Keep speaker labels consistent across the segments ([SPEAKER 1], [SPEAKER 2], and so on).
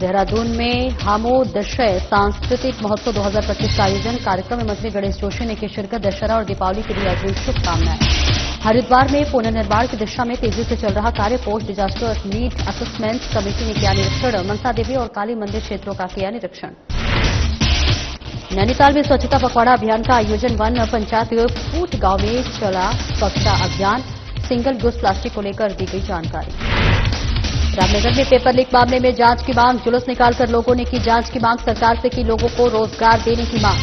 [SPEAKER 1] देहरादून में हामो दशय सांस्कृतिक महोत्सव 2025 का आयोजन। कार्यक्रम में मंत्री गणेश जोशी ने की शिरकत। दशहरा और दीपावली के लिए अग्रिम शुभकामनाएं। हरिद्वार में पुनर्निर्माण की दिशा में तेजी से चल रहा कार्य। Post disaster need assessment committee ने किया निरीक्षण। मनसा देवी और काली मंदिर क्षेत्रों का किया निरीक्षण। नैनीताल में स्वच्छता पखवाड़ा अभियान का आयोजन। वन पंचायत फूट गांव में चला स्वच्छता अभियान। सिंगल यूज प्लास्टिक को लेकर दी गई जानकारी। रामनगर में पेपर लीक मामले में जांच की मांग। जुलूस निकालकर लोगों ने की जांच की मांग। सरकार से की लोगों को रोजगार देने की मांग।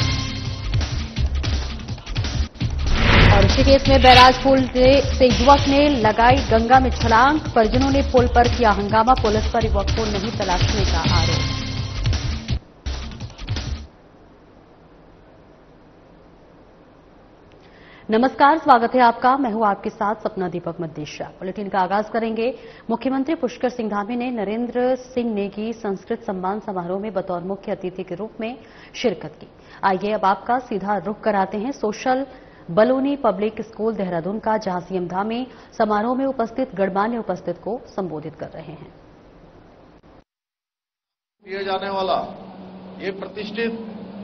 [SPEAKER 1] और ऋषिकेश में बैराज पुल से युवक ने लगाई गंगा में छलांग। परिजनों ने पुल पर किया हंगामा। पुलिस पर युवक को नहीं तलाशने का आरोप। नमस्कार, स्वागत है आपका। मैं हूं आपके साथ सपना दीपक मद्देशा। बुलेटिन का आगाज करेंगे। मुख्यमंत्री पुष्कर सिंह धामी ने नरेंद्र सिंह नेगी संस्कृत सम्मान समारोह में बतौर मुख्य अतिथि के रूप में शिरकत की। आइए अब आपका सीधा रुख कराते हैं social Baluni public school Dehradun का, जहां सीएम धामी समारोह में उपस्थित गणमान्य उपस्थित को संबोधित कर रहे हैं।
[SPEAKER 2] दिया जाने वाला ये प्रतिष्ठित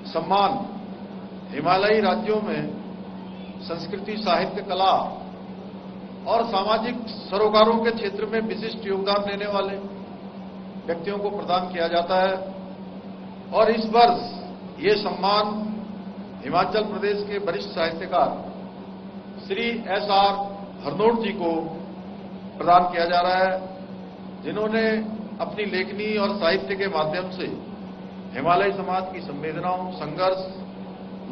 [SPEAKER 2] सम्मान हिमालयी राज्यों में संस्कृति, साहित्य, कला और सामाजिक सरोकारों के क्षेत्र में विशिष्ट योगदान देने वाले व्यक्तियों को प्रदान किया जाता है। और इस वर्ष ये सम्मान हिमाचल प्रदेश के वरिष्ठ साहित्यकार श्री एस.आर. हरनोट जी को प्रदान किया जा रहा है, जिन्होंने अपनी लेखनी और साहित्य के माध्यम से हिमालयी समाज की संवेदनाओं, संघर्ष,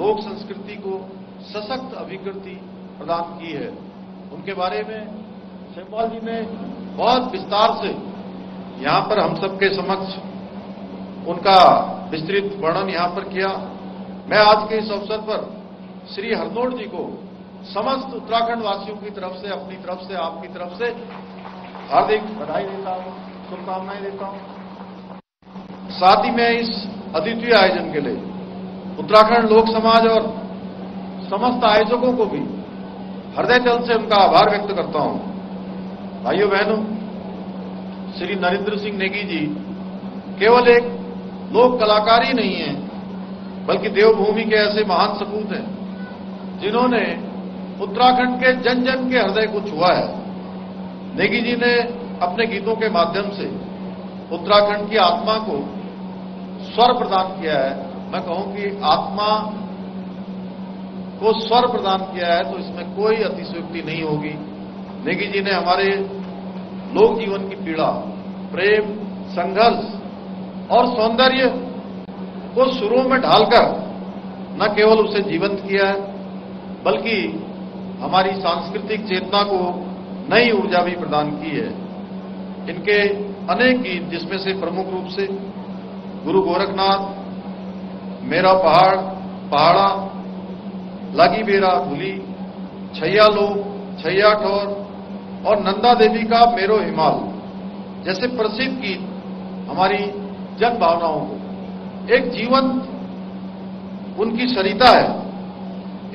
[SPEAKER 2] लोक संस्कृति को सशक्त अभिव्यक्ति प्रदान की है। उनके बारे में शिवपाल जी ने बहुत विस्तार से यहां पर हम सबके समक्ष उनका विस्तृत वर्णन यहां पर किया। मैं आज के इस अवसर पर श्री हरनोट जी को समस्त उत्तराखंड वासियों की तरफ से, अपनी तरफ से, आपकी तरफ से हार्दिक बधाई देता हूं, शुभकामनाएं देता हूं। साथ ही मैं इस अद्वितीय आयोजन के लिए उत्तराखंड लोक समाज और समस्त आयोजकों को भी हृदय जल से उनका आभार व्यक्त करता हूं। भाइयों बहनों, श्री नरेंद्र सिंह नेगी जी केवल एक लोक कलाकार ही नहीं है, बल्कि देवभूमि के ऐसे महान सपूत हैं जिन्होंने उत्तराखंड के जन जन के हृदय को छुआ है। नेगी जी ने अपने गीतों के माध्यम से उत्तराखंड की आत्मा को स्वर प्रदान किया है। मैं कहूं कि आत्मा को स्वर प्रदान किया है, तो इसमें कोई अतिशयोक्ति नहीं होगी। नेगी जी ने हमारे लोक जीवन की पीड़ा, प्रेम, संघर्ष और सौंदर्य को सुरों में ढालकर न केवल उसे जीवंत किया है, बल्कि हमारी सांस्कृतिक चेतना को नई ऊर्जा भी प्रदान की है। इनके अनेक गीत, जिसमें से प्रमुख रूप से गुरु गोरखनाथ, मेरा पहाड़ पहाड़ा, लागी बेरा भूली, छैया लो, छैया ठोर और नंदा देवी का मेरो हिमाल जैसे प्रसिद्ध गीत हमारी जन भावनाओं को एक जीवंत उनकी सरिता है।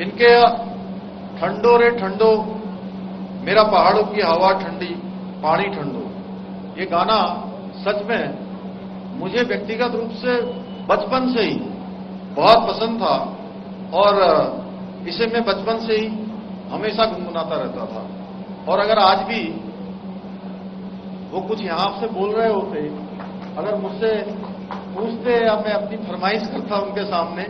[SPEAKER 2] इनके ठंडो रे ठंडो, मेरा पहाड़ों की हवा ठंडी, पानी ठंडो, ये गाना सच में मुझे व्यक्तिगत रूप से बचपन से ही बहुत पसंद था और इसे मैं बचपन से ही हमेशा गुनगुनाता रहता था। और अगर आज भी वो कुछ यहां से बोल रहे होते, अगर मुझसे पूछते या मैं अपनी फरमाइश करता उनके सामने,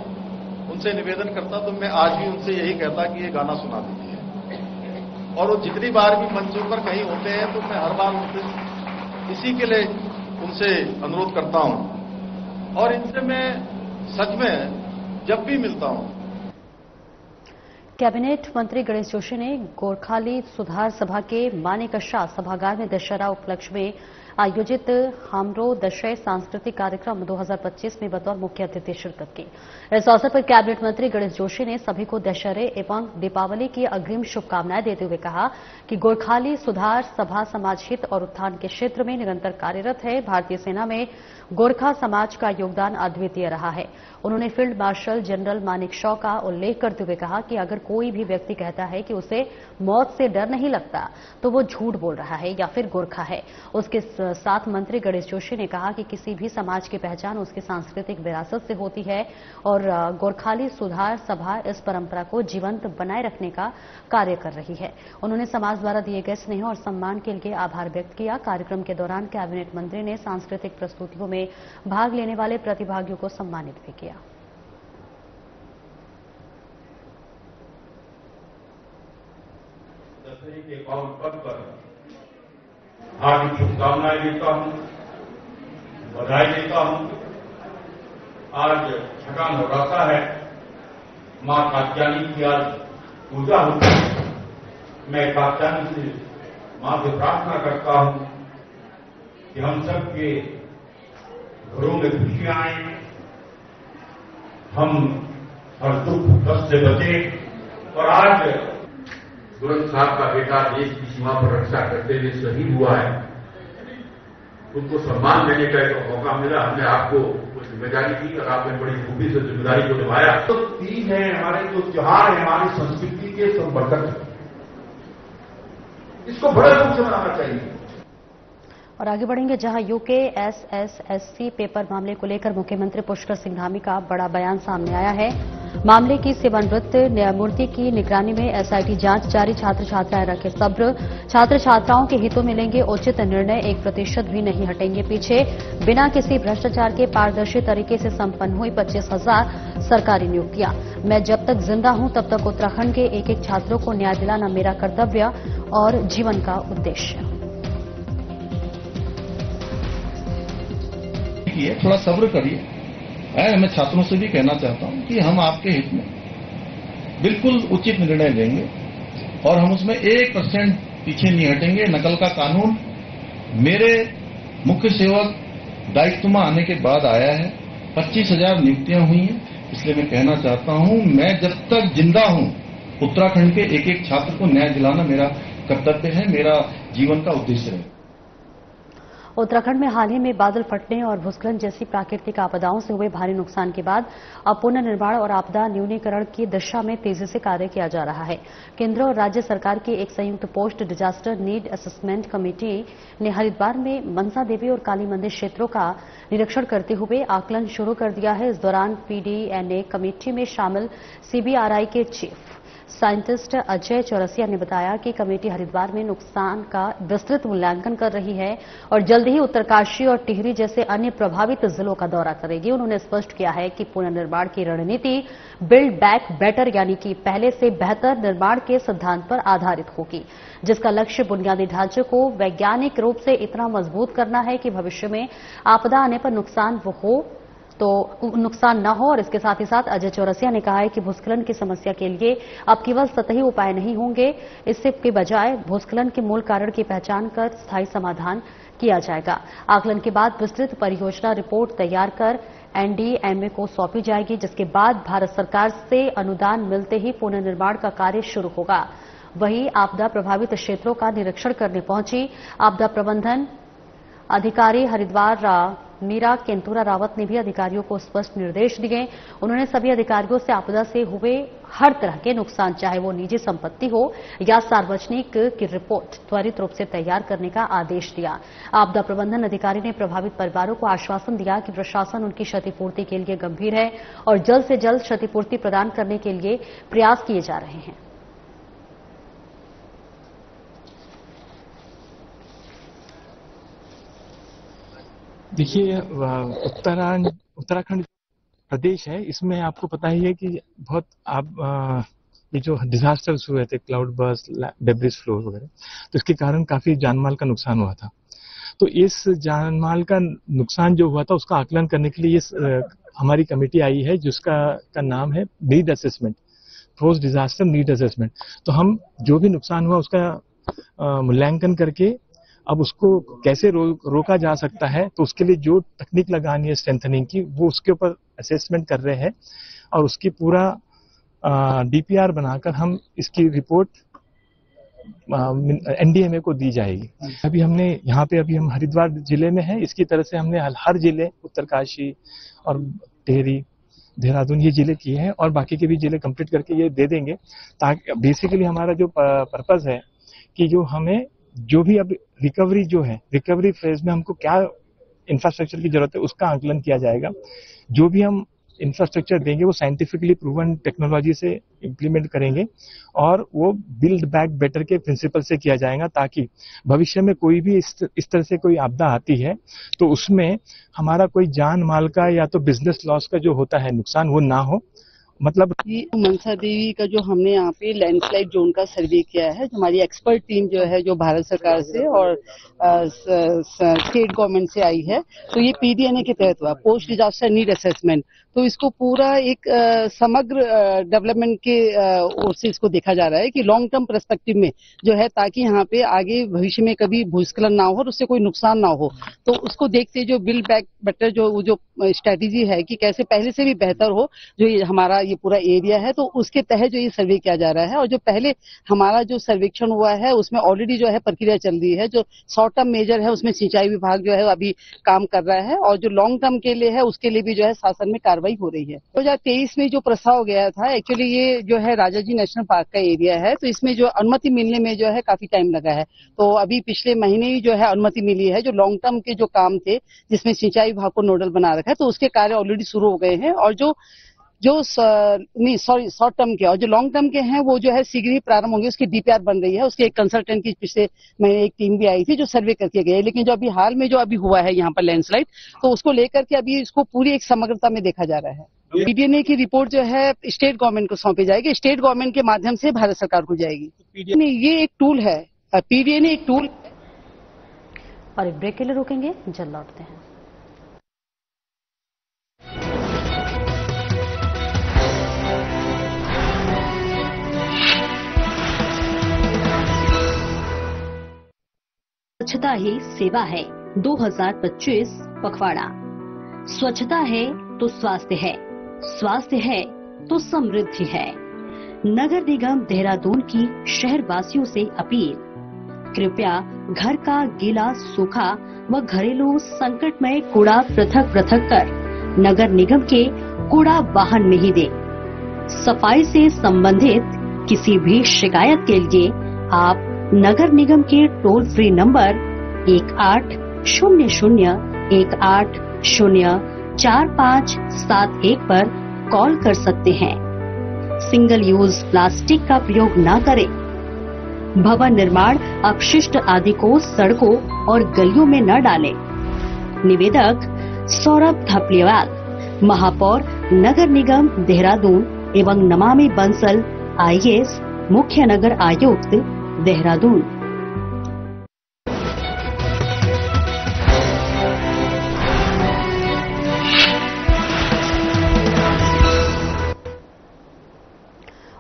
[SPEAKER 2] उनसे निवेदन करता, तो मैं आज भी उनसे यही कहता कि ये गाना सुना दीजिए। और वो जितनी बार भी मंचों पर कहीं होते हैं तो मैं हर बार उनसे इसी के लिए उनसे अनुरोध करता हूं। और इनसे मैं सच में जब भी मिलता हूं।
[SPEAKER 1] कैबिनेट मंत्री गणेश जोशी ने गोरखाली सुधार सभा के मानेकशा सभागार में दशहरा उपलक्ष्य में आयोजित हामरो दशय सांस्कृतिक कार्यक्रम 2025 में बतौर मुख्य अतिथि शिरकत की। इस अवसर पर कैबिनेट मंत्री गणेश जोशी ने सभी को दशहरे एवं दीपावली की अग्रिम शुभकामनाएं देते हुए कहा कि गोरखाली सुधार सभा समाज हित और उत्थान के क्षेत्र में निरंतर कार्यरत है। भारतीय सेना में गोरखा समाज का योगदान अद्वितीय रहा है। उन्होंने फील्ड मार्शल जनरल मानेकशॉ का उल्लेख करते हुए कहा कि अगर कोई भी व्यक्ति कहता है कि उसे मौत से डर नहीं लगता तो वो झूठ बोल रहा है या फिर गोरखा है। उसके साथ मंत्री गणेश जोशी ने कहा कि किसी भी समाज की पहचान उसकी सांस्कृतिक विरासत से होती है और गोरखाली सुधार सभा इस परंपरा को जीवंत बनाए रखने का कार्य कर रही है। उन्होंने समाज द्वारा दिए गए स्नेह और सम्मान के लिए आभार व्यक्त किया। कार्यक्रम के दौरान कैबिनेट मंत्री ने सांस्कृतिक प्रस्तुतियों में भाग लेने वाले प्रतिभागियों को सम्मानित भी किया।
[SPEAKER 3] दशहरे के पावन पर्व पर हार्दिक शुभकामनाएं देता हूं, बधाई देता हूं। आज छठा नवरात्रा है, मां कात्यायनी की आज पूजा होती है। मैं कात्यायनी से मां से प्रार्थना करता हूं कि हम सबके घरों में खुशियां आए, हम हर दुख कष्ट से बचें। और आज तुरंत साहब का बेटा देश की सीमा पर रक्षा करते हुए शहीद हुआ है, उनको सम्मान देने का एक मौका मिला। हमने आपको कुछ जिम्मेदारी दी और आपने बड़ी खूबी से जिम्मेदारी को निभाया। तो तीज है, हमारे जो त्योहार है हमारी संस्कृति के संवर्धक है, इसको बड़े रूप से मनाना चाहिए।
[SPEAKER 1] और आगे बढ़ेंगे जहां यूके एसएसएससी पेपर मामले को लेकर मुख्यमंत्री पुष्कर सिंह धामी का बड़ा बयान सामने आया है। मामले की सेवानिवृत्त न्यायमूर्ति की निगरानी में एसआईटी जांच जारी। छात्र छात्राएं रखे सब्र, छात्र छात्राओं के हितों में लेंगे उचित निर्णय, 1% भी नहीं हटेंगे पीछे। बिना किसी भ्रष्टाचार के पारदर्शी तरीके से संपन्न हुई 25,000 सरकारी नियुक्तियां। मैं जब तक जिंदा हूं तब तक उत्तराखंड के एक एक छात्रों को न्याय दिलाना मेरा कर्तव्य और जीवन का उद्देश्य।
[SPEAKER 4] थोड़ा सब्र करिए। मैं छात्रों से भी कहना चाहता हूं कि हम आपके हित में बिल्कुल उचित निर्णय लेंगे और हम उसमें 1% पीछे नहीं हटेंगे। नकल का कानून मेरे मुख्य सेवक दायित्व में आने के बाद आया है। 25,000 नियुक्तियां हुई हैं, इसलिए मैं कहना चाहता हूं मैं जब तक जिंदा हूं उत्तराखंड के एक एक छात्र को न्याय दिलाना मेरा कर्तव्य है, मेरा जीवन का उद्देश्य है।
[SPEAKER 1] उत्तराखंड में हाल ही में बादल फटने और भूस्खलन जैसी प्राकृतिक आपदाओं से हुए भारी नुकसान के बाद अब पुनर्निर्माण और आपदा न्यूनीकरण की दिशा में तेजी से कार्य किया जा रहा है। केंद्र और राज्य सरकार की एक संयुक्त post disaster need assessment committee ने हरिद्वार में मनसा देवी और काली मंदिर क्षेत्रों का निरीक्षण करते हुए आकलन शुरू कर दिया है। इस दौरान पीडीएनए कमेटी में शामिल सीबीआरआई के चीफ साइंटिस्ट अजय चौरसिया ने बताया कि कमेटी हरिद्वार में नुकसान का विस्तृत मूल्यांकन कर रही है और जल्द ही उत्तरकाशी और टिहरी जैसे अन्य प्रभावित जिलों का दौरा करेगी। उन्होंने स्पष्ट किया है कि पुनर्निर्माण की रणनीति बिल्ड बैक बेटर यानी कि पहले से बेहतर निर्माण के सिद्धांत पर आधारित होगी, जिसका लक्ष्य बुनियादी ढांचे को वैज्ञानिक रूप से इतना मजबूत करना है कि भविष्य में आपदा आने पर नुकसान न हो। और इसके साथ ही साथ अजय चौरसिया ने कहा है कि भूस्खलन की समस्या के लिए अब केवल सतही उपाय नहीं होंगे, इससे के बजाय भूस्खलन के मूल कारण की पहचान कर स्थायी समाधान किया जाएगा। आकलन के बाद विस्तृत परियोजना रिपोर्ट तैयार कर एनडीएमए को सौंपी जाएगी, जिसके बाद भारत सरकार से अनुदान मिलते ही पुनर्निर्माण का कार्य शुरू होगा। वहीं आपदा प्रभावित क्षेत्रों का निरीक्षण करने पहुंची आपदा प्रबंधन अधिकारी हरिद्वार मीरा केंतुरा रावत ने भी अधिकारियों को स्पष्ट निर्देश दिए। उन्होंने सभी अधिकारियों से आपदा से हुए हर तरह के नुकसान, चाहे वो निजी संपत्ति हो या सार्वजनिक, की रिपोर्ट त्वरित रूप से तैयार करने का आदेश दिया। आपदा प्रबंधन अधिकारी ने प्रभावित परिवारों को आश्वासन दिया कि प्रशासन उनकी क्षतिपूर्ति के लिए गंभीर है और जल्द से जल्द क्षतिपूर्ति प्रदान करने के लिए प्रयास किए जा रहे हैं।
[SPEAKER 5] देखिए, उत्तराखंड प्रदेश है, इसमें आपको पता ही है कि बहुत ये जो डिजास्टर्स हुए थे, क्लाउड बर्स्ट, डेब्रिस फ्लो वगैरह, तो इसके कारण काफी जानमाल का नुकसान हुआ था। तो इस जानमाल का नुकसान जो हुआ था उसका आकलन करने के लिए हमारी कमेटी आई है, जिसका नाम है need assessment, post disaster need assessment. तो हम जो भी नुकसान हुआ उसका मूल्यांकन करके अब उसको कैसे रोका जा सकता है, तो उसके लिए जो तकनीक लगानी है स्ट्रेंथनिंग की, वो उसके ऊपर असेसमेंट कर रहे हैं और उसकी पूरा डीपीआर बनाकर हम इसकी रिपोर्ट एनडीएमए को दी जाएगी। अभी हम हरिद्वार जिले में हैं, इसकी तरह से हमने हर जिले, उत्तरकाशी और टिहरी, देहरादून, ये जिले किए हैं और बाकी के भी जिले कंप्लीट करके ये दे देंगे, ताकि बेसिकली हमारा जो पर्पस है कि जो हमें जो भी अब रिकवरी जो है, रिकवरी फेज में हमको क्या इंफ्रास्ट्रक्चर की जरूरत है उसका आकलन किया जाएगा। जो भी हम इंफ्रास्ट्रक्चर देंगे वो साइंटिफिकली प्रूवन टेक्नोलॉजी से इंप्लीमेंट करेंगे और वो बिल्ड बैक बेटर के प्रिंसिपल से किया जाएगा, ताकि भविष्य में कोई भी इस तरह से कोई आपदा आती है तो उसमें हमारा कोई जान माल का या तो बिजनेस लॉस का जो होता है नुकसान वो ना हो। मतलब
[SPEAKER 6] ये मनसा देवी का जो हमने यहाँ पे लैंडस्लाइड जोन का सर्वे किया है, हमारी एक्सपर्ट टीम जो है जो भारत सरकार से और स्टेट गवर्नमेंट से आई है, तो ये पीडीएनए के तहत हुआ, पोस्ट डिजास्टर नीड असेसमेंट। तो इसको पूरा एक समग्र डेवलपमेंट के ओर से इसको देखा जा रहा है कि लॉन्ग टर्म पर्सपेक्टिव में जो है, ताकि यहाँ पे आगे भविष्य में कभी भूस्खलन ना हो और उससे कोई नुकसान ना हो। तो उसको देखते जो बिल्ड बैक बेटर जो स्ट्रेटेजी है कि कैसे पहले से भी बेहतर हो जो ये हमारा ये पूरा एरिया है, तो उसके तहत जो ये सर्वे किया जा रहा है। और जो पहले हमारा जो सर्वेक्षण हुआ है उसमें ऑलरेडी जो है प्रक्रिया चल रही है। जो शॉर्ट टर्म मेजर है उसमें सिंचाई विभाग जो है अभी काम कर रहा है, और जो लॉन्ग टर्म के लिए है उसके लिए भी जो है शासन में कार्रवाई हो रही है। 2023 में जो प्रस्ताव गया था, एक्चुअली ये जो है राजाजी नेशनल पार्क का एरिया है, तो इसमें जो अनुमति मिलने में जो है काफी टाइम लगा है। तो अभी पिछले महीने ही जो है अनुमति मिली है। जो लॉन्ग टर्म के जो काम थे जिसमें सिंचाई विभाग को नोडल बना रखा है, तो उसके कार्य ऑलरेडी शुरू हो गए हैं। और शॉर्ट टर्म के और जो लॉन्ग टर्म के हैं वो जो है शीघ्र ही प्रारंभ होंगे। उसकी डीपीआर बन रही है, उसके एक कंसल्टेंट की पिछले महीने एक टीम भी आई थी जो सर्वे करके गए। लेकिन जो अभी हाल में जो अभी हुआ है यहाँ पर लैंडस्लाइड, तो उसको लेकर के अभी इसको पूरी एक समग्रता में देखा जा रहा है। पीडीएनए की रिपोर्ट जो है स्टेट गवर्नमेंट को सौंपी जाएगी, स्टेट गवर्नमेंट के माध्यम से भारत सरकार को जाएगी। ये एक टूल है, पीडीएनए एक टूल।
[SPEAKER 1] और एक ब्रेक के लिए रुकेंगे, जल्द लौटते हैं। स्वच्छता ही सेवा है 2025 पखवाड़ा। स्वच्छता है तो स्वास्थ्य है, स्वास्थ्य है तो समृद्धि है। नगर निगम देहरादून की शहरवासियों से अपील, कृपया घर का गीला, सूखा व घरेलू संकटमय कूड़ा पृथक पृथक कर नगर निगम के कूड़ा वाहन में ही दे। सफाई से संबंधित किसी भी शिकायत के लिए आप नगर निगम के टोल फ्री नंबर 1800-1804-571 पर कॉल कर सकते हैं। सिंगल यूज प्लास्टिक का प्रयोग न करें। भवन निर्माण अपशिष्ट आदि को सड़कों और गलियों में न डालें। निवेदक सौरभ थपलियाल, महापौर नगर निगम देहरादून एवं नमामि बंसल आईएएस मुख्य नगर आयुक्त देहरादून।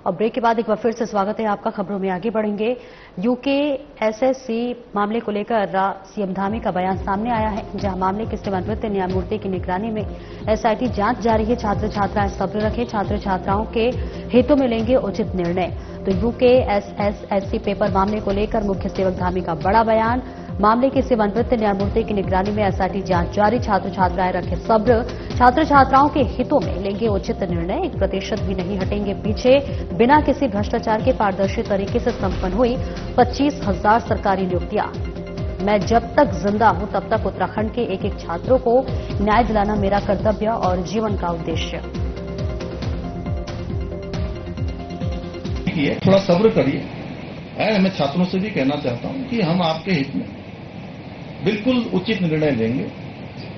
[SPEAKER 1] और ब्रेक के बाद एक बार फिर से स्वागत है आपका। खबरों में आगे बढ़ेंगे। यूके एसएससी मामले को लेकर सीएम धामी का बयान सामने आया है, जहां मामले के सेवानिवृत्त न्यायमूर्ति की निगरानी में एसआईटी जांच जारी है। छात्र छात्राएं सब्र रखें, छात्र छात्राओं के हितों में लेंगे उचित निर्णय। तो यूके एसएससी पेपर मामले को लेकर मुख्य सेवक धामी का बड़ा बयान। मामले के सेवानिवृत्त न्यायमूर्ति की निगरानी में एसआईटी जांच जारी, छात्र छात्राएं रखें सब्र, छात्र छात्राओं के हितों में लेंगे उचित निर्णय। 1% भी नहीं हटेंगे पीछे। बिना किसी भ्रष्टाचार के पारदर्शी तरीके से संपन्न हुई 25,000 सरकारी नियुक्तियां। मैं जब तक जिंदा हूं तब तक उत्तराखंड के एक एक छात्रों को न्याय दिलाना मेरा कर्तव्य और जीवन का उद्देश्य।
[SPEAKER 4] थोड़ा सब्र करिए। मैं छात्रों से भी कहना चाहता हूं कि हम आपके हित में बिल्कुल उचित निर्णय लेंगे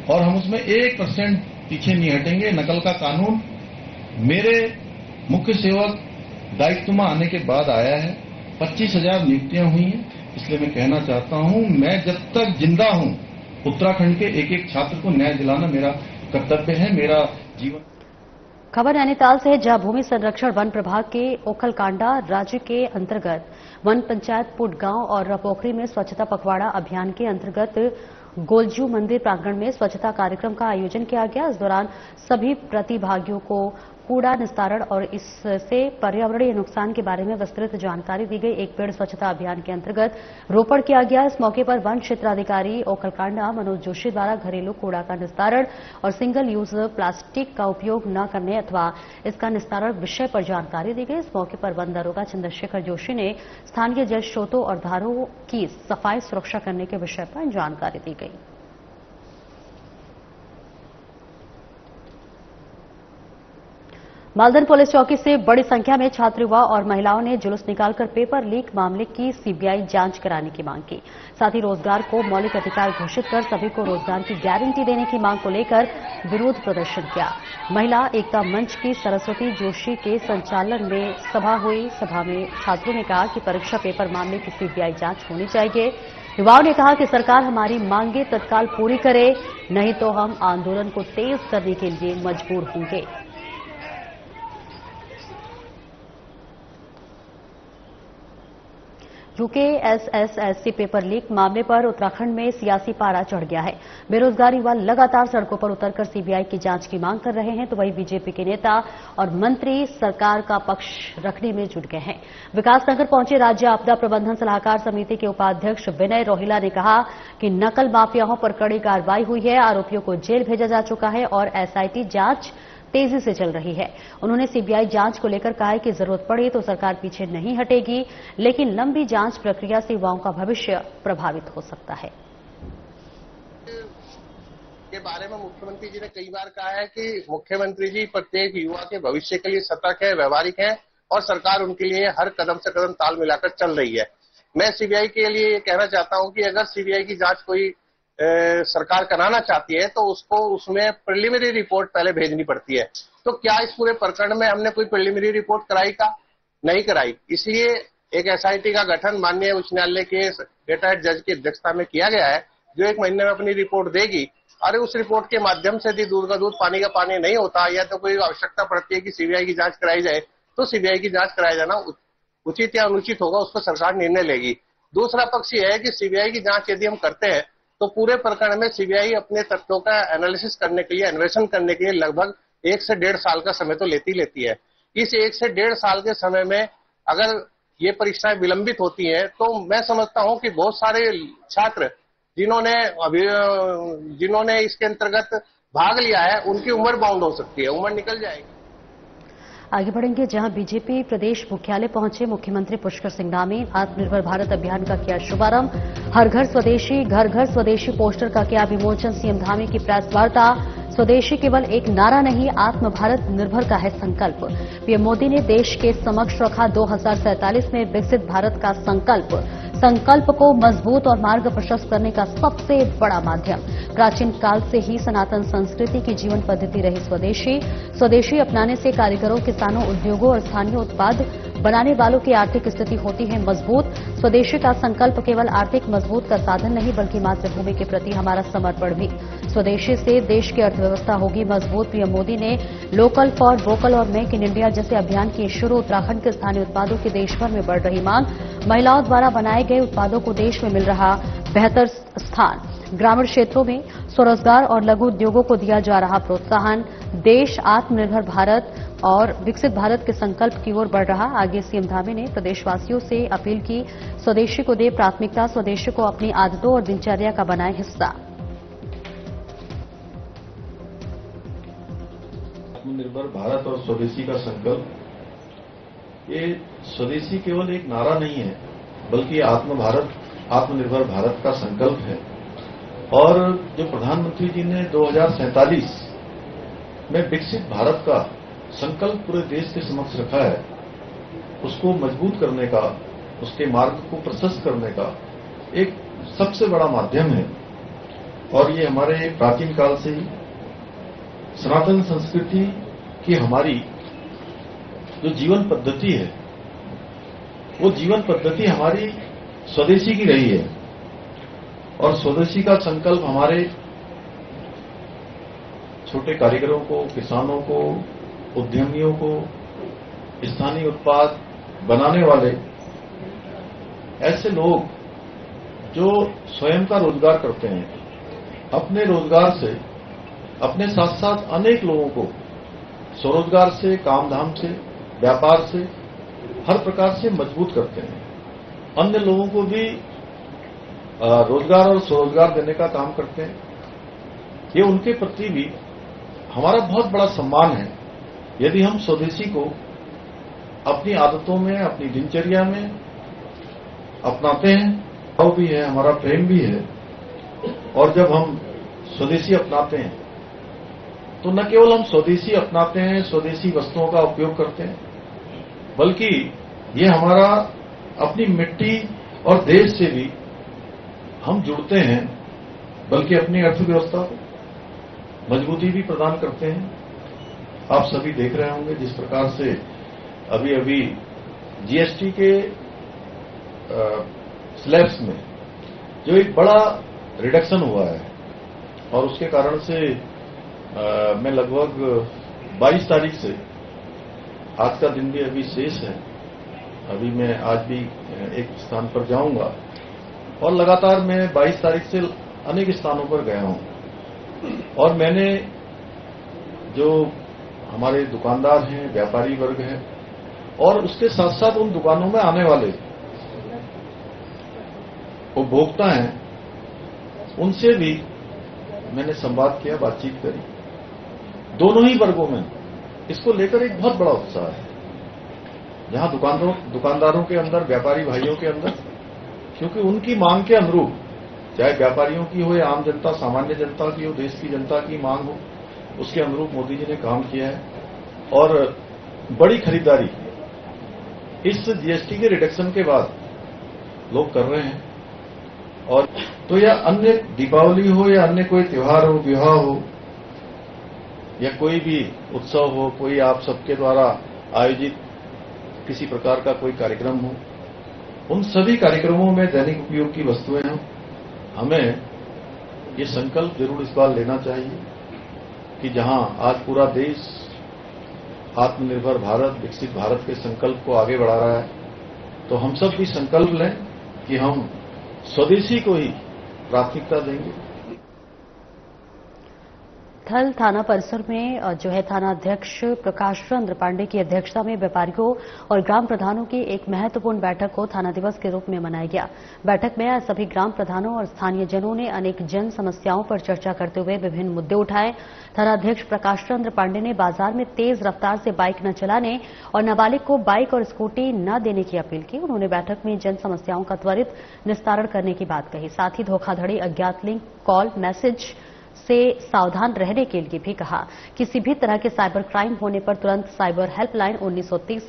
[SPEAKER 4] और हम उसमें 1% पीछे नहीं हटेंगे। नकल का कानून मेरे मुख्य सेवक दायित्व में आने के बाद आया है। 25,000 नियुक्तियां हुई हैं, इसलिए मैं कहना चाहता हूं, मैं जब तक जिंदा हूं उत्तराखंड के एक एक छात्र को न्याय दिलाना मेरा कर्तव्य है, मेरा जीवन।
[SPEAKER 1] खबर नैनीताल से है, जहां भूमि संरक्षण वन प्रभाग के ओखलकांडा राज्य के अंतर्गत वन पंचायत पुट गांव और पोखरी में स्वच्छता पखवाड़ा अभियान के अंतर्गत गोलजू मंदिर प्रांगण में स्वच्छता कार्यक्रम का आयोजन किया गया। इस दौरान सभी प्रतिभागियों को कूड़ा निस्तारण और इससे पर्यावरणीय नुकसान के बारे में विस्तृत जानकारी दी गई। एक पेड़ स्वच्छता अभियान के अंतर्गत रोपण किया गया। इस मौके पर वन क्षेत्राधिकारी ओखलकांडा मनोज जोशी द्वारा घरेलू कूड़ा का निस्तारण और सिंगल यूज प्लास्टिक का उपयोग न करने अथवा इसका निस्तारण विषय पर जानकारी दी गई। इस मौके पर वन दरोगा चंद्रशेखर जोशी ने स्थानीय जल स्रोतों और धारों की सफाई सुरक्षा करने के विषय पर जानकारी दी गई। मालदन पुलिस चौकी से बड़ी संख्या में छात्र युवा और महिलाओं ने जुलूस निकालकर पेपर लीक मामले की सीबीआई जांच कराने की मांग की। साथ ही रोजगार को मौलिक अधिकार घोषित कर सभी को रोजगार की गारंटी देने की मांग को लेकर विरोध प्रदर्शन किया। महिला एकता मंच की सरस्वती जोशी के संचालन में सभा हुई। सभा में छात्रों ने कहा कि परीक्षा पेपर मामले की सीबीआई जांच होनी चाहिए। युवाओं ने कहा कि सरकार हमारी मांगे तत्काल पूरी करे, नहीं तो हम आंदोलन को तेज करने के लिए मजबूर होंगे। यूकेएसएसएससी पेपर लीक मामले पर उत्तराखंड में सियासी पारा चढ़ गया है। बेरोजगार युवा लगातार सड़कों पर उतरकर सीबीआई की जांच की मांग कर रहे हैं, तो वहीं बीजेपी के नेता और मंत्री सरकार का पक्ष रखने में जुट गए हैं। विकासनगर पहुंचे राज्य आपदा प्रबंधन सलाहकार समिति के उपाध्यक्ष विनय रोहिला ने कहा कि नकल माफियाओं पर कड़ी कार्रवाई हुई है, आरोपियों को जेल भेजा जा चुका है और एसआईटी जांच तेजी से चल रही है। उन्होंने सीबीआई जांच को लेकर कहा है कि जरूरत पड़े तो सरकार पीछे नहीं हटेगी, लेकिन लंबी जांच प्रक्रिया से युवाओं का भविष्य प्रभावित हो सकता है।
[SPEAKER 7] के बारे में मुख्यमंत्री जी ने कई बार कहा है कि मुख्यमंत्री जी प्रत्येक युवा के भविष्य के लिए सतर्क है, व्यवहारिक है और सरकार उनके लिए हर कदम से कदम ताल मिलाकर चल रही है। मैं सीबीआई के लिए कहना चाहता हूं कि अगर सीबीआई की जांच कोई सरकार कराना चाहती है तो उसको उसमें प्रिलिमिनरी रिपोर्ट पहले भेजनी पड़ती है। तो क्या इस पूरे प्रकरण में हमने कोई प्रिलिमिनरी रिपोर्ट कराई का? नहीं कराई। इसलिए एक एसआईटी का गठन माननीय उच्च न्यायालय के डेटा हेड जज की अध्यक्षता में किया गया है, जो 1 महीने में अपनी रिपोर्ट देगी। अरे उस रिपोर्ट के माध्यम से भी दूध का दूध पानी का पानी नहीं होता, या तो कोई आवश्यकता पड़ती है कि सीबीआई की जांच कराई जाए, तो सीबीआई की जांच कराया जाना उचित या अनुचित होगा, उस पर सरकार निर्णय लेगी। दूसरा पक्ष यह है कि सीबीआई की जांच यदि हम करते हैं तो पूरे प्रकरण में सीबीआई अपने तथ्यों का एनालिसिस करने के लिए, अन्वेषण करने के लिए लगभग 1 से 1.5 साल का समय तो लेती है। इस 1 से 1.5 साल के समय में अगर ये परीक्षाएं विलंबित होती हैं तो मैं समझता हूं कि बहुत सारे छात्र जिन्होंने इसके अंतर्गत भाग लिया है, उनकी उम्र बाउंड हो सकती है, उम्र निकल जाएगी।
[SPEAKER 1] आगे बढ़ेंगे, जहां बीजेपी प्रदेश मुख्यालय पहुंचे मुख्यमंत्री पुष्कर सिंह धामी। आत्मनिर्भर भारत अभियान का किया शुभारंभ। हर घर स्वदेशी, घर घर स्वदेशी पोस्टर का किया विमोचन। सीएम धामी की प्रेस वार्ता। स्वदेशी केवल एक नारा नहीं, आत्म भारत निर्भर का है संकल्प। पीएम मोदी ने देश के समक्ष रखा 2047 में विकसित भारत का संकल्प को मजबूत और मार्ग प्रशस्त करने का सबसे बड़ा माध्यम। प्राचीन काल से ही सनातन संस्कृति की जीवन पद्धति रही स्वदेशी अपनाने से कारीगरों, किसानों, उद्योगों और स्थानीय उत्पाद बनाने वालों की आर्थिक स्थिति होती है मजबूत। स्वदेशी का संकल्प केवल आर्थिक मजबूत का साधन नहीं, बल्कि मातृभूमि के प्रति हमारा समर्पण भी। स्वदेशी से देश की अर्थव्यवस्था होगी मजबूत। पीएम मोदी ने लोकल फॉर वोकल और मेक इन इंडिया जैसे अभियान किए शुरू। उत्तराखंड के स्थानीय उत्पादों की देश भर में बढ़ रही मांग। महिलाओं द्वारा बनाए गए उत्पादों को देश में मिल रहा बेहतर स्थान। ग्रामीण क्षेत्रों में स्वरोजगार और लघु उद्योगों को दिया जा रहा प्रोत्साहन। देश आत्मनिर्भर भारत और विकसित भारत के संकल्प की ओर बढ़ रहा। आगे सीएम धामी ने प्रदेशवासियों से अपील की, स्वदेशी को दे प्राथमिकता, स्वदेशी को अपनी आदतों और दिनचर्या का बनाए हिस्सा।
[SPEAKER 4] आत्मनिर्भर भारत और स्वदेशी का संकल्प, ये स्वदेशी केवल एक नारा नहीं है, बल्कि आत्मनिर्भर भारत का संकल्प है। और जो प्रधानमंत्री जी ने 2047 में विकसित भारत का संकल्प पूरे देश के समक्ष रखा है, उसको मजबूत करने का, उसके मार्ग को प्रशस्त करने का एक सबसे बड़ा माध्यम है। और ये हमारे प्राचीन काल से ही सनातन संस्कृति की हमारी जो जीवन पद्धति है, वो जीवन पद्धति हमारी स्वदेशी की रही है। और स्वदेशी का संकल्प हमारे छोटे कारीगरों को, किसानों को, उद्यमियों को, स्थानीय उत्पाद बनाने वाले ऐसे लोग जो स्वयं का रोजगार करते हैं, अपने रोजगार से अपने साथ साथ अनेक लोगों को स्वरोजगार से, काम धाम से, व्यापार से, हर प्रकार से मजबूत करते हैं। अन्य लोगों को भी रोजगार और स्वरोजगार देने का काम करते हैं। ये उनके प्रति भी हमारा बहुत बड़ा सम्मान है। यदि हम स्वदेशी को अपनी आदतों में, अपनी दिनचर्या में अपनाते हैं, भाव भी है, हमारा प्रेम भी है, और जब हम स्वदेशी अपनाते हैं तो न केवल हम स्वदेशी अपनाते हैं, स्वदेशी वस्तुओं का उपयोग करते हैं, बल्कि ये हमारा अपनी मिट्टी और देश से भी हम जुड़ते हैं, बल्कि अपनी अर्थव्यवस्था को मजबूती भी प्रदान करते हैं। आप सभी देख रहे होंगे जिस प्रकार से अभी अभी जीएसटी के स्लैब्स में जो एक बड़ा रिडक्शन हुआ है, और उसके कारण से मैं लगभग 22 तारीख से, आज का दिन भी अभी शेष है, अभी मैं आज भी एक स्थान पर जाऊंगा, और लगातार मैं 22 तारीख से अनेक स्थानों पर गया हूं, और मैंने जो हमारे दुकानदार हैं, व्यापारी वर्ग है, और उसके साथ साथ उन दुकानों में आने वाले उपभोक्ता हैं, उनसे भी मैंने संवाद किया, बातचीत करी। दोनों ही वर्गों में इसको लेकर एक बहुत बड़ा उत्साह है। जहां दुकानदारों के अंदर, व्यापारी भाइयों के अंदर, क्योंकि उनकी मांग के अनुरूप, चाहे व्यापारियों की हो या आम जनता, सामान्य जनता की हो, देश की जनता की मांग हो, उसके अनुरूप मोदी जी ने काम किया है, और बड़ी खरीदारी इस जीएसटी के रिडक्शन के बाद लोग कर रहे हैं। और तो या अन्य दीपावली हो या अन्य कोई त्योहार हो, विवाह हो, या कोई भी उत्सव हो, कोई आप सबके द्वारा आयोजित किसी प्रकार का कोई कार्यक्रम हो, उन सभी कार्यक्रमों में दैनिक उपयोग की वस्तुएं हों। हमें ये संकल्प जरूर इस बार लेना चाहिए कि जहां आज पूरा देश आत्मनिर्भर भारत, विकसित भारत के संकल्प को आगे बढ़ा रहा है, तो हम सब भी संकल्प लें कि हम स्वदेशी को ही प्राथमिकता देंगे।
[SPEAKER 1] थल थाना परिसर में जो है थाना अध्यक्ष प्रकाश चंद्र पांडे की अध्यक्षता में व्यापारियों और ग्राम प्रधानों की एक महत्वपूर्ण बैठक को थाना दिवस के रूप में मनाया गया। बैठक में सभी ग्राम प्रधानों और स्थानीय जनों ने अनेक जन समस्याओं पर चर्चा करते हुए विभिन्न मुद्दे उठाए। थाना अध्यक्ष प्रकाश चंद्र पांडे ने बाजार में तेज रफ्तार से बाइक न चलाने और नाबालिग को बाइक और स्कूटी न देने की अपील की। उन्होंने बैठक में जन समस्याओं का त्वरित निस्तारण करने की बात कही। साथ ही धोखाधड़ी, अज्ञात लिंक, कॉल, मैसेज से सावधान रहने के लिए भी कहा। किसी भी तरह के साइबर क्राइम होने पर तुरंत साइबर हेल्पलाइन 1930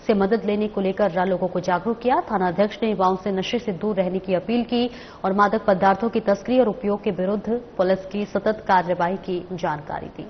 [SPEAKER 1] से मदद लेने को लेकर लोगों को जागरूक किया। थाना अध्यक्ष ने युवाओं से नशे से दूर रहने की अपील की और मादक पदार्थों की तस्करी और उपयोग के विरुद्ध पुलिस की सतत कार्रवाई की जानकारी दी।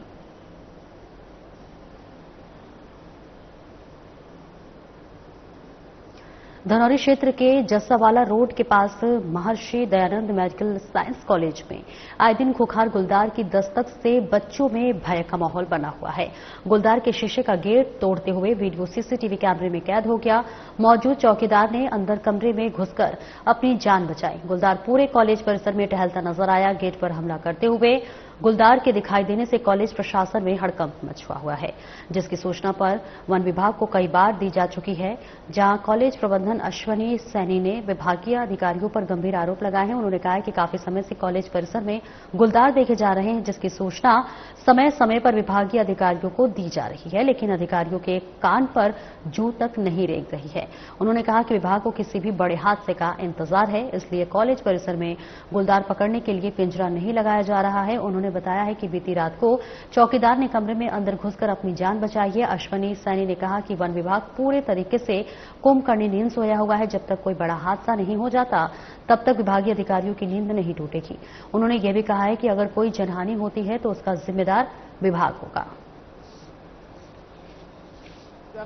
[SPEAKER 1] धनौरी क्षेत्र के जस्सावाला रोड के पास Maharshi Dayanand medical science college में आए दिन खुखार गुलदार की दस्तक से बच्चों में भय का माहौल बना हुआ है। गुलदार के शीशे का गेट तोड़ते हुए वीडियो सीसीटीवी कैमरे में कैद हो गया। मौजूद चौकीदार ने अंदर कमरे में घुसकर अपनी जान बचाई। गुलदार पूरे कॉलेज परिसर में टहलता नजर आया। गेट पर हमला करते हुए गुलदार के दिखाई देने से कॉलेज प्रशासन में हड़कंप मचा हुआ है, जिसकी सूचना पर वन विभाग को कई बार दी जा चुकी है। जहां कॉलेज प्रबंधन अश्वनी सैनी ने विभागीय अधिकारियों पर गंभीर आरोप लगाए हैं। उन्होंने कहा है कि काफी समय से कॉलेज परिसर में गुलदार देखे जा रहे हैं, जिसकी सूचना समय समय पर विभागीय अधिकारियों को दी जा रही है, लेकिन अधिकारियों के कान पर जू तक नहीं रेंग रही है। उन्होंने कहा कि विभाग को किसी भी बड़े हादसे का इंतजार है, इसलिए कॉलेज परिसर में गुलदार पकड़ने के लिए पिंजरा नहीं लगाया जा रहा है। उन्होंने बताया है कि बीती रात को चौकीदार ने कमरे में अंदर घुसकर अपनी जान बचाई है। अश्वनी सैनी ने कहा कि वन विभाग पूरे तरीके से कुंभकर्णी नींद सोया हुआ है। जब तक कोई बड़ा हादसा नहीं हो जाता तब तक विभागीय अधिकारियों की नींद नहीं टूटेगी। उन्होंने यह भी कहा है कि अगर कोई जनहानि होती है तो उसका जिम्मेदार विभाग होगा।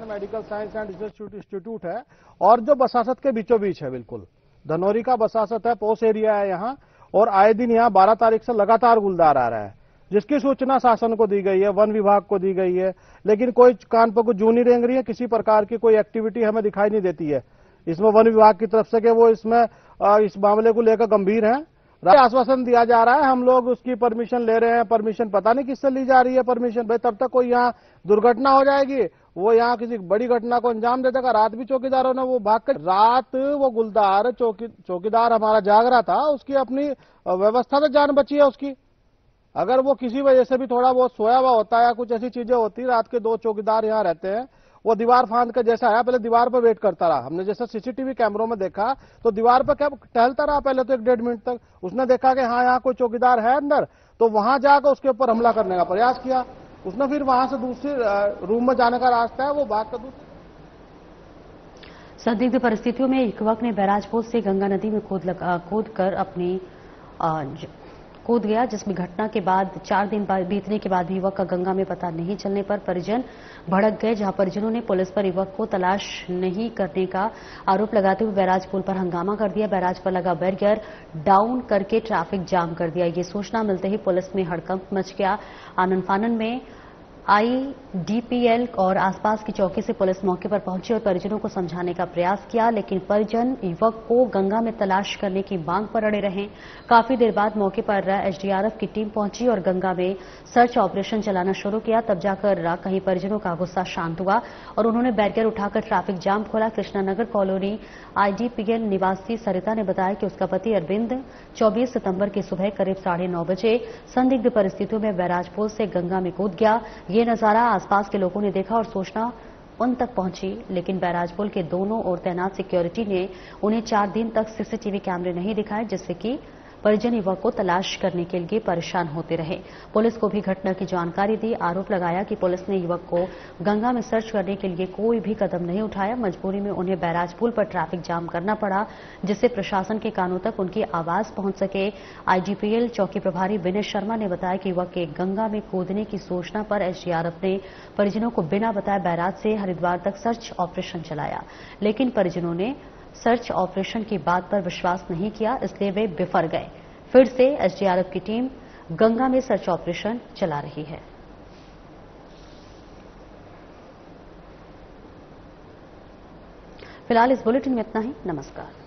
[SPEAKER 8] Medical science and research institute है और जो बसासत के बीचों बीच है, बिल्कुल धनौरी का बसासत है, पोस एरिया है यहाँ, और आए दिन यहाँ 12 तारीख से लगातार गुलदार आ रहा है, जिसकी सूचना शासन को दी गई है, वन विभाग को दी गई है, लेकिन कोई कान पर कुछ जू नहीं रेंग रही है। किसी प्रकार की कोई एक्टिविटी हमें दिखाई नहीं देती है इसमें वन विभाग की तरफ से कि वो इसमें इस मामले को लेकर गंभीर हैं। आश्वासन दिया जा रहा है, हम लोग उसकी परमिशन ले रहे हैं, परमिशन पता नहीं किससे ली जा रही है परमिशन। भाई तब तक कोई यहाँ दुर्घटना हो जाएगी, वो यहाँ किसी बड़ी घटना को अंजाम दे देगा। रात भी चौकीदारों ने वो भाग कर, रात वो गुलदार चौकीदार हमारा जाग रहा था, उसकी अपनी व्यवस्था से जान बची है उसकी। अगर वो किसी वजह से भी थोड़ा बहुत सोया हुआ होता या कुछ ऐसी चीजें होती, रात के 2 चौकीदार यहाँ रहते हैं, वो दीवार फांद कर जैसा आया पहले दीवार पर वेट करता रहा। हमने जैसा सीसीटीवी कैमरों में देखा तो दीवार पर क्या टहलता रहा पहले तो 1-1.5 मिनट तक। उसने देखा कि हाँ यहाँ कोई चौकीदार है अंदर, तो वहां जाकर उसके ऊपर हमला करने का प्रयास किया। उसने फिर वहां से दूसरी रूम में जाने का रास्ता है, वो भाग कर दूसरी।
[SPEAKER 1] संदिग्ध परिस्थितियों में एक युवक ने बैराज पोस्ट से गंगा नदी में कूद गया, जिसमें घटना के बाद 4 दिन बीतने के बाद भी युवक का गंगा में पता नहीं चलने पर परिजन भड़क गए, जहां परिजनों ने पुलिस पर युवक को तलाश नहीं करने का आरोप लगाते हुए बैराज पुल पर हंगामा कर दिया। बैराज पर लगा बैरियर डाउन करके ट्रैफिक जाम कर दिया। ये सूचना मिलते ही पुलिस में हड़कंप मच गया। आनन फानन में आईडीपीएल और आसपास की चौकी से पुलिस मौके पर पहुंची और परिजनों को समझाने का प्रयास किया, लेकिन परिजन युवक को गंगा में तलाश करने की मांग पर अड़े रहे। काफी देर बाद मौके पर एसडीआरएफ की टीम पहुंची और गंगा में सर्च ऑपरेशन चलाना शुरू किया। तब जाकर कहीं परिजनों का गुस्सा शांत हुआ और उन्होंने बैरियर उठाकर ट्रैफिक जाम खोला। कृष्णानगर कॉलोनी आईडीपीएल निवासी सरिता ने बताया कि उसका पति अरविंद 24 सितंबर की सुबह करीब 9:30 बजे संदिग्ध परिस्थितियों में बैराज पुल से गंगा में कूद गया। ये नजारा आसपास के लोगों ने देखा और सूचना उन तक पहुंची, लेकिन बैराज पुल के दोनों ओर तैनात सिक्योरिटी ने उन्हें 4 दिन तक सीसीटीवी कैमरे नहीं दिखाए, जिससे कि परिजन युवक को तलाश करने के लिए परेशान होते रहे। पुलिस को भी घटना की जानकारी दी। आरोप लगाया कि पुलिस ने युवक को गंगा में सर्च करने के लिए कोई भी कदम नहीं उठाया। मजबूरी में उन्हें बैराज पुल पर ट्रैफिक जाम करना पड़ा, जिससे प्रशासन के कानों तक उनकी आवाज पहुंच सके। आईडीपीएल चौकी प्रभारी विनय शर्मा ने बताया कि युवक के गंगा में कूदने की सूचना पर एसडीआरएफ ने परिजनों को बिना बताए बैराज से हरिद्वार तक सर्च ऑपरेशन चलाया, लेकिन परिजनों ने सर्च ऑपरेशन की बात पर विश्वास नहीं किया, इसलिए वे बिफर गए। फिर से एसडीआरएफ की टीम गंगा में सर्च ऑपरेशन चला रही है। फिलहाल इस बुलेटिन में इतना ही। नमस्कार।